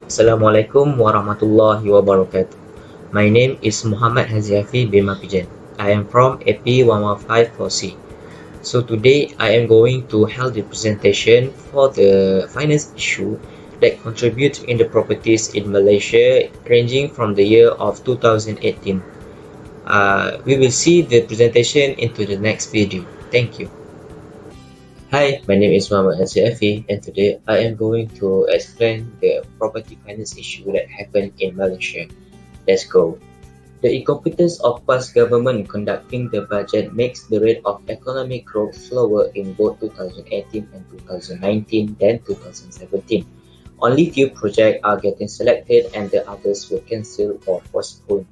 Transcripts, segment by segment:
Assalamualaikum warahmatullahi wabarakatuh. My name is Muhammad Haziafi bin Mapijan. I am from AP 115 4C. So today I am going to hold the presentation for the finance issue that contribute in the properties in Malaysia ranging from the year of 2018. We will see the presentation into the next video. Thank you. Hi, my name is Muhammad Haziafi and today I am going to explain the property finance issue that happened in Malaysia. Let's go. The incompetence of past government conducting the budget makes the rate of economic growth slower in both 2018 and 2019 than 2017. Only few projects are getting selected and the others were cancelled or postponed.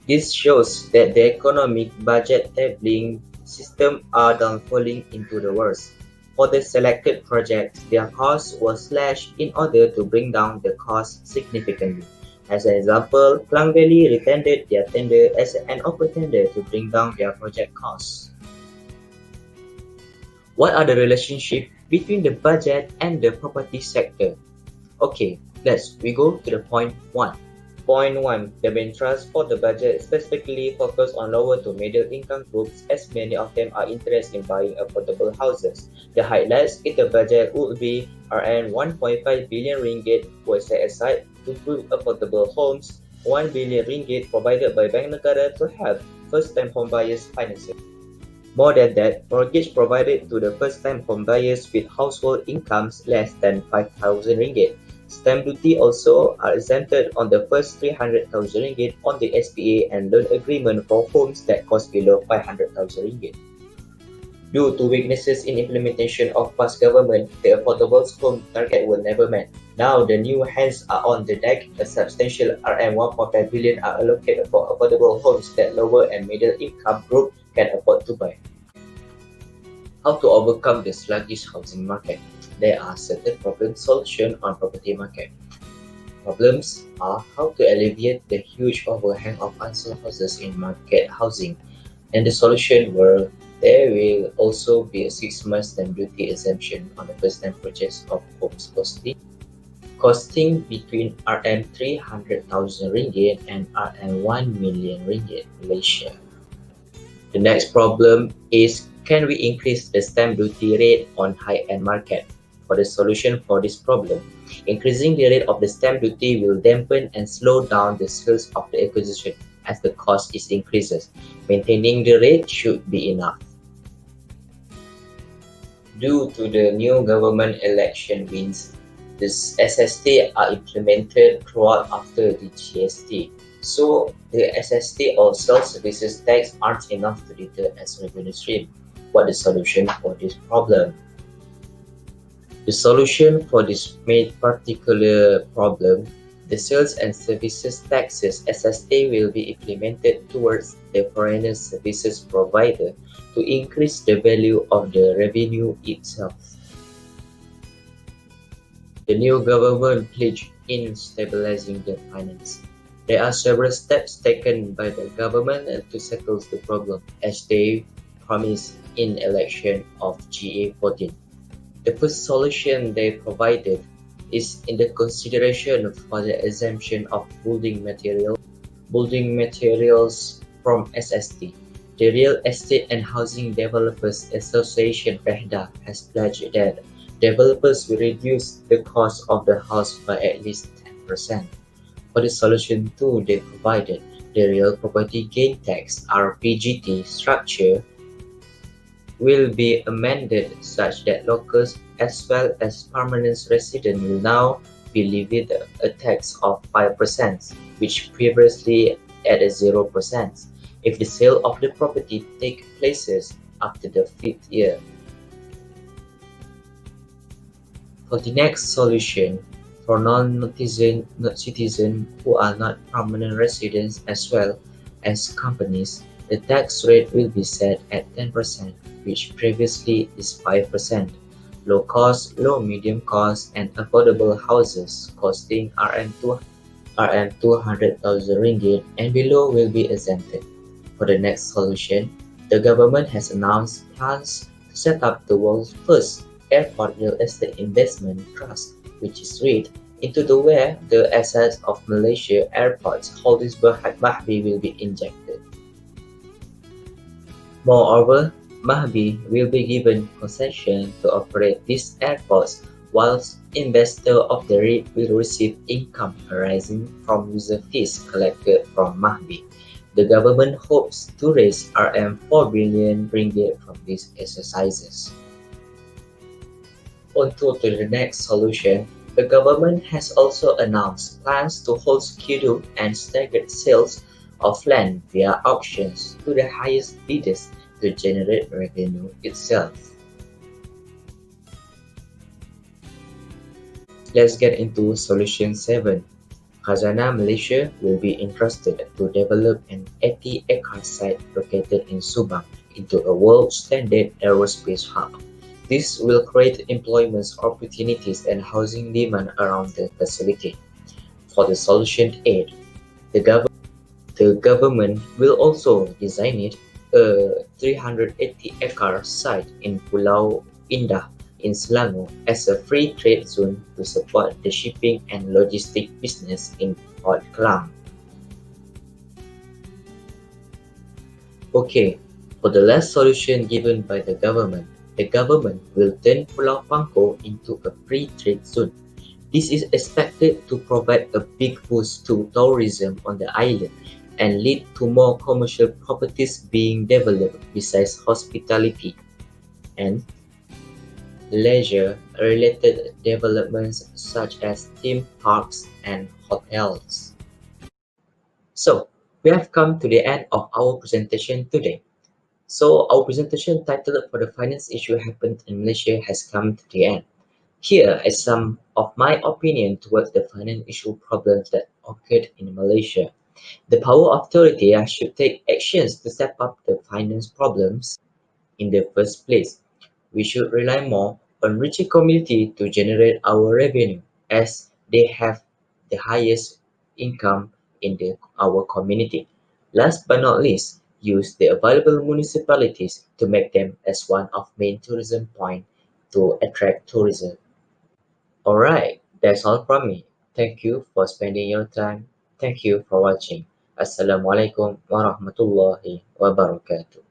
This shows that the economic budget tabling system are downfalling into the worst. For the selected projects, their costs were slashed in order to bring down the cost significantly. As an example, Klang Valley retendered their tender as an open tender to bring down their project costs. What are the relationship between the budget and the property sector? Okay, we go to the point 1. Point 1. The main thrust for the budget specifically focus on lower to middle income groups as many of them are interested in buying affordable houses. The highlights in the budget would be RN 1.5 billion ringgit was set aside to build affordable homes, 1 billion ringgit provided by Bank Negara to help first-time homebuyers financing. More than that, mortgage provided to the first-time homebuyers with household incomes less than 5,000 ringgit. Stamp duty also are exempted on the first 300,000 ringgit on the SPA and loan agreement for homes that cost below 500,000 ringgit. Due to weaknesses in implementation of past government, the affordable home target were never met. Now the new hands are on the deck. A substantial RM 1.5 billion are allocated for affordable homes that lower and middle income group can afford to buy. How to overcome the sluggish housing market? There are certain problem solutions on property market. Problems are how to alleviate the huge overhang of unsold houses in market housing, and the solution were there will also be a 6 month stamp duty exemption on the first-time purchase of homes costing between RM 300,000 ringgit and RM 1 million ringgit Malaysia. The next problem is, can we increase the stamp duty rate on high-end market? For the solution for this problem, increasing the rate of the stamp duty will dampen and slow down the sales of the acquisition as the cost is increases. Maintaining the rate should be enough. Due to the new government election wins, this SST are implemented throughout after the GST. So the SST or sales services tax aren't enough to deter as revenue stream. What is the solution for this problem? The solution for this particular problem, the sales and services taxes SST will be implemented towards the foreign services provider to increase the value of the revenue itself. The new government pledged in stabilizing the finance. There are several steps taken by the government to settle the problem, as they promised in election of GA14. The first solution they provided is in the consideration for the exemption of building materials from SST. The Real Estate and Housing Developers Association (REHDA) has pledged that developers will reduce the cost of the house by at least 10%. For the solution 2 they provided, the Real Property Gain Tax (RPGT) structure will be amended such that locals as well as permanent residents will now be levied a tax of 5%, which previously at 0%, if the sale of the property takes place after the 5th year. For the next solution, for non-citizens who are not permanent residents as well as companies, the tax rate will be set at 10%, which previously is 5%. Low cost, low medium cost, and affordable houses costing RM 200,000 ringgit and below will be exempted. For the next solution, the government has announced plans to set up the world's first airport real estate investment trust, which is REIT, into the where the assets of Malaysia airports holdings Mahbi will be injected. Moreover, Mahbi will be given concession to operate these airports, whilst investors of the REIT will receive income arising from user fees collected from Mahbi. The government hopes to raise RM 4 billion ringgit from these exercises. On to the next solution, the government has also announced plans to hold scheduled and staggered sales of land via auctions to the highest bidders to generate revenue itself. Let's get into solution 7. Khazanah Malaysia will be entrusted to develop an 80-acre site located in Subang into a world-standard aerospace hub. This will create employment opportunities and housing demand around the facility. For the solution 8, the government will also design a 380-acre site in Pulau Indah in Selangor as a free trade zone to support the shipping and logistics business in Port Klang. Okay, for the last solution given by the government will turn Pulau Pangkor into a free trade zone. This is expected to provide a big boost to tourism on the island and lead to more commercial properties being developed besides hospitality and leisure-related developments such as theme parks and hotels. So, we have come to the end of our presentation today. So, our presentation titled for the finance issue happened in Malaysia has come to the end. Here is some of my opinion towards the finance issue problems that occurred in Malaysia. The power authority should take actions to step up the finance problems in the first place. We should rely more on richer community to generate our revenue as they have the highest income in our community. Last but not least, use the available municipalities to make them as one of main tourism point to attract tourism. Alright, that's all from me. Thank you for spending your time. Thank you for watching. Assalamualaikum warahmatullahi wabarakatuh.